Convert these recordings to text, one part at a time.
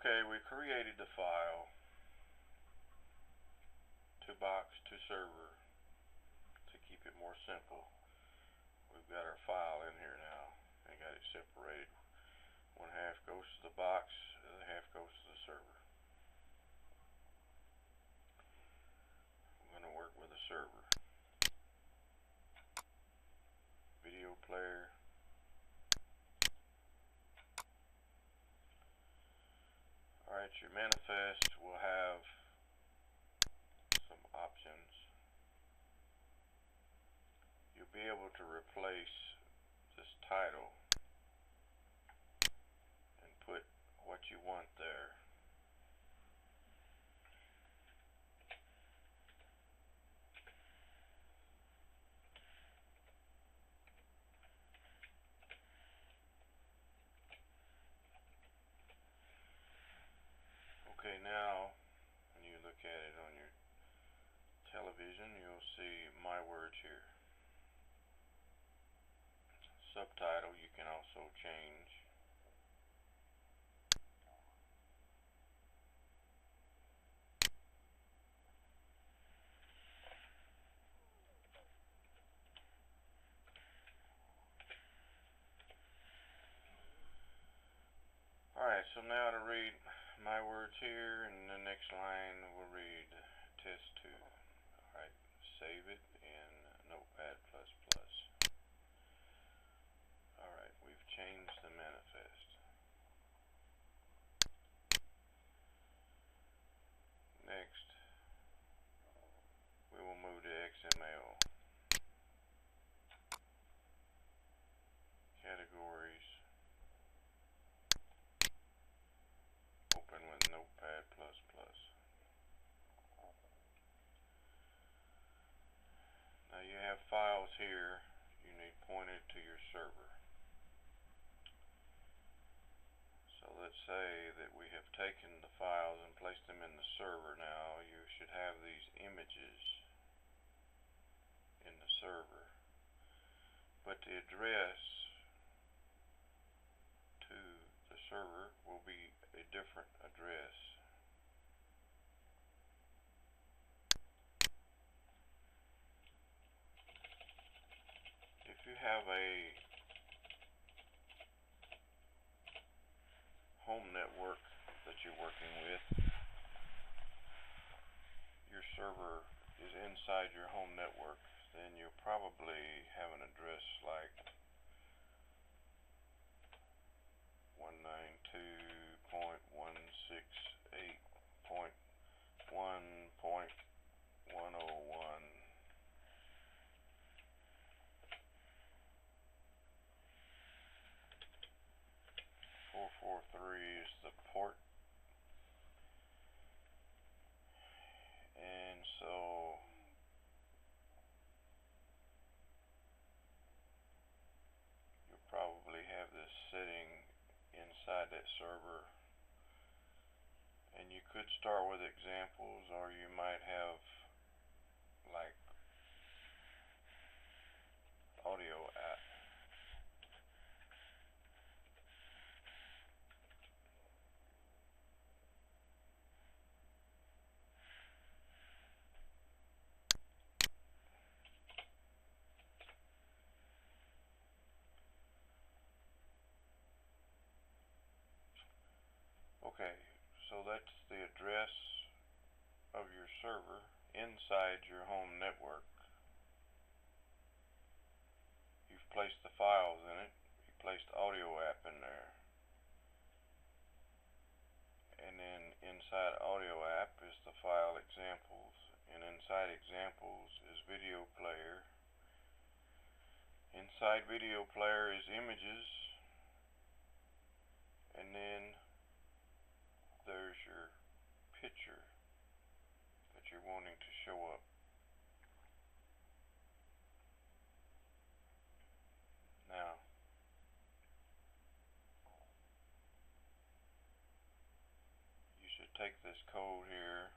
Okay, we created the file to box to server to keep it more simple. We've got our file in here now and got it separated. One half goes to the box, the other half goes to the server. I'm going to work with the server. Video player. Alright, your manifest will have some options. You'll be able to replace this title and put what you want there. Okay, now when you look at it on your television, you'll see my words here. Subtitle you can also change. Alright, so now to read my words here, and the next line will read test 2. Alright, save it in Notepad++. Alright, we've changed the manifest. Next, we will move to XML. Categories. Open with Notepad++. Now you have files here you need pointed to your server. So let's say that we have taken the files and placed them in the server. Now you should have these images in the server, but the address to the server will be a different address. If you have a home network that you're working with, your server is inside your home network, then you'll probably have an address like 192.168.1.101. 443 is the port, and so you'll probably have this setting inside that server, and you could start with examples, or you might have like audio app. Okay, so that's the address of your server inside your home network. You've placed the files in it. You placed audio app in there. And then inside audio app is the file examples. And inside examples is video player. Inside video player is images. And then there's your picture that you're wanting to show up. Now, you should take this code here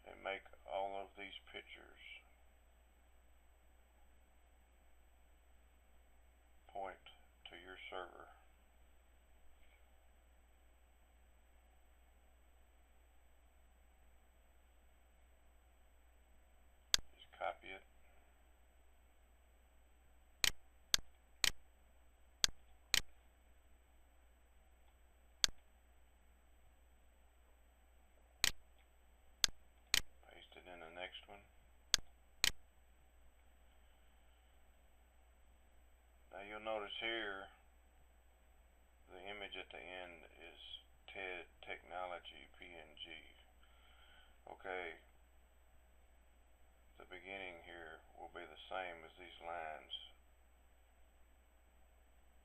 and make all of these pictures. server. Just copy it. Paste it in the next one. Now you'll notice here the image at the end is TED Technology PNG. Okay, the beginning here will be the same as these lines.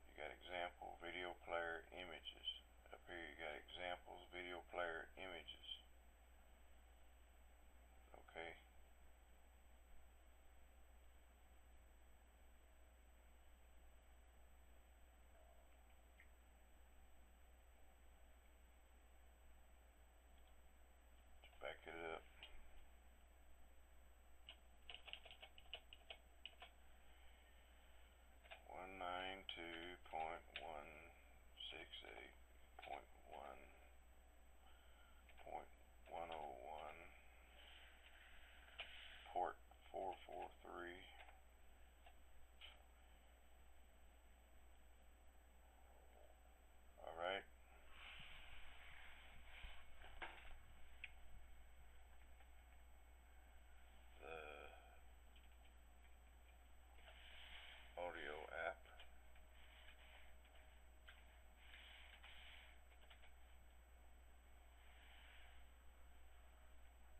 You got example, video player, images. Up here you got examples, video player, images. Okay. Back it up. One nine two point one six eight point one point 101 port 443. Alright. The audio app.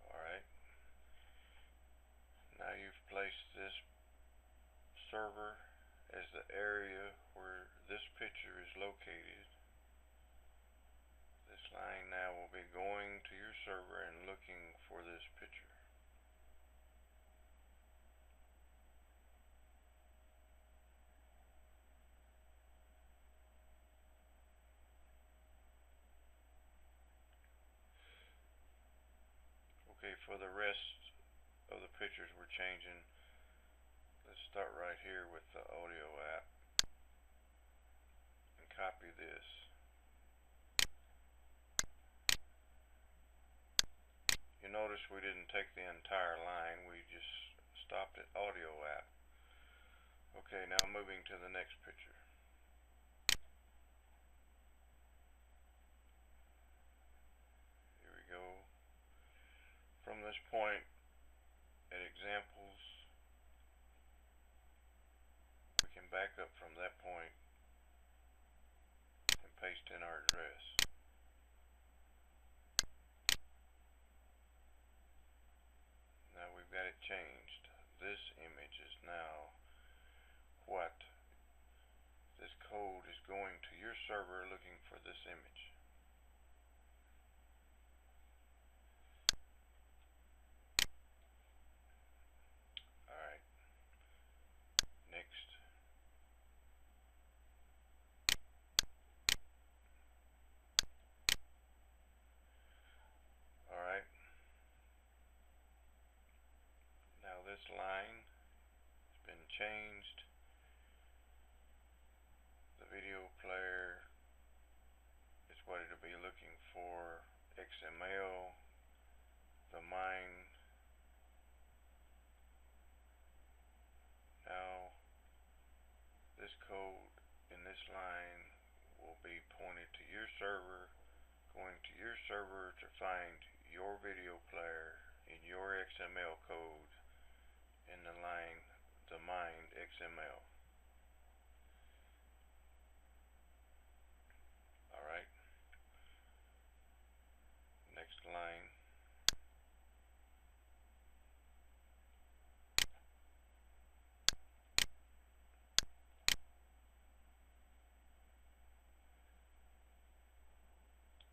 Alright. Now you've placed this server as the area where this picture is located. This line now will be going to your server and looking for this picture. Okay, for the rest of the pictures we're changing, let's start right here with the audio app and copy this. You notice we didn't take the entire line, we just stopped at audio app. Okay, now moving to the next picture. Here we go. From this point at examples, we can back up from that point and paste in our address. Now we've got it changed. This image is now what? This code is going to your server looking for this image. Alright. Next. Alright. Now this line has been changed. The video player is what it'll be looking for. XML. The mine. Now this code in this line will be pointed to your server, going to your server to find your video player in your XML code in the line, the mined XML. Alright. Next line.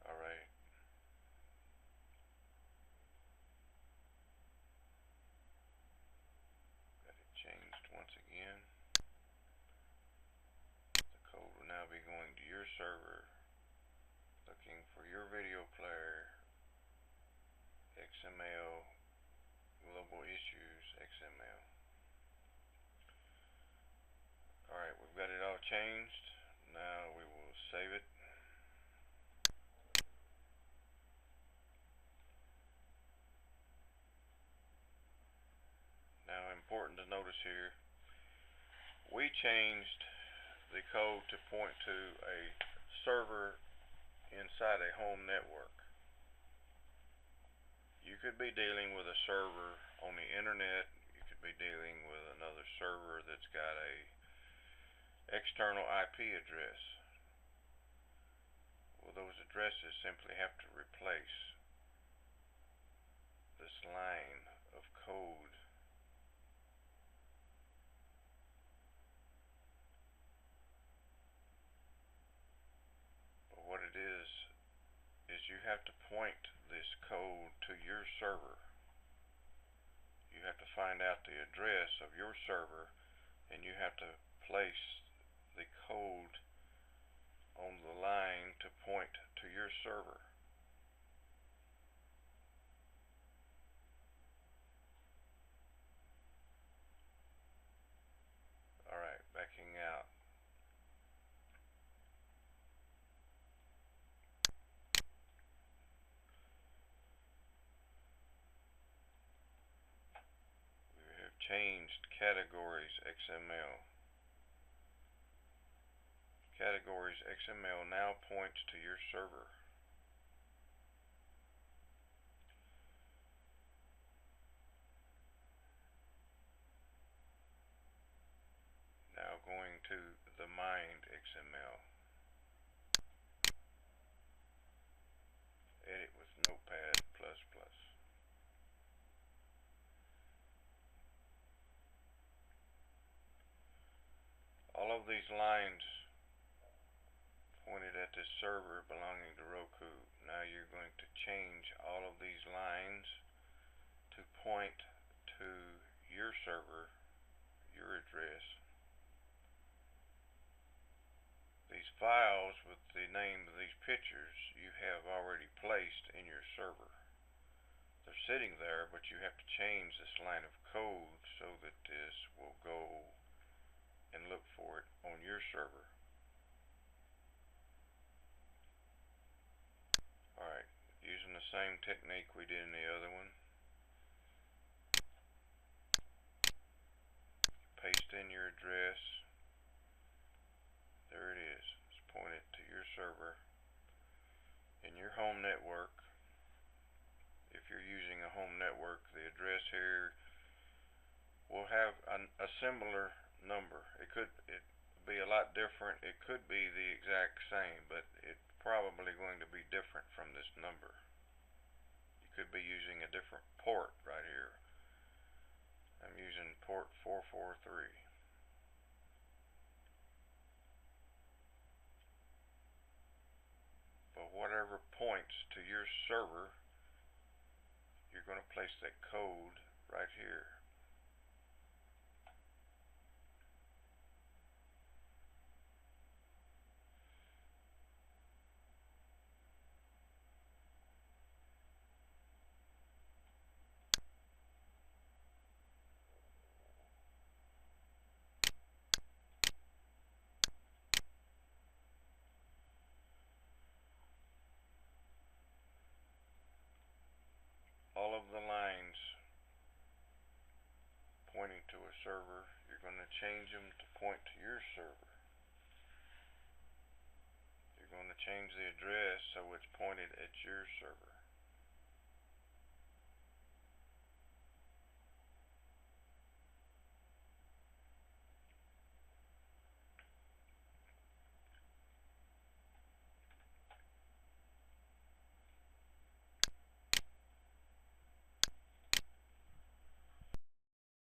Alright. Got it changed once again. The code will now be going to your server, looking for your video player, XML, global issues, XML. Alright, we've got it all changed. Now save it. Now, important to notice here, we changed the code to point to a server inside a home network. You could be dealing with a server on the internet. You could be dealing with another server that's got a external IP address. Well, those addresses simply have to replace this line of code. But what it is you have to point this code to your server. You have to find out the address of your server, and you have to place the code on the line to point to your server. Alright, backing out. We have changed categories XML. Categories XML now points to your server. Now going to the mined XML. Edit with Notepad++. All of these lines pointed at this server belonging to Roku. Now you're going to change all of these lines to point to your server, your address. These files with the name of these pictures you have already placed in your server. They're sitting there, but you have to change this line of code so that this will go and look for it on your server. Alright, using the same technique we did in the other one. Paste in your address. There it is. It's pointed to your server in your home network. If you're using a home network, the address here will have a similar number. It be a lot different. It could be the exact same, but it's probably going to be different from this number. You could be using a different port right here. I'm using port 443. But whatever points to your server, you're going to place that code right here. All of the lines pointing to a server, you're going to change them to point to your server. You're going to change the address so it's pointed at your server.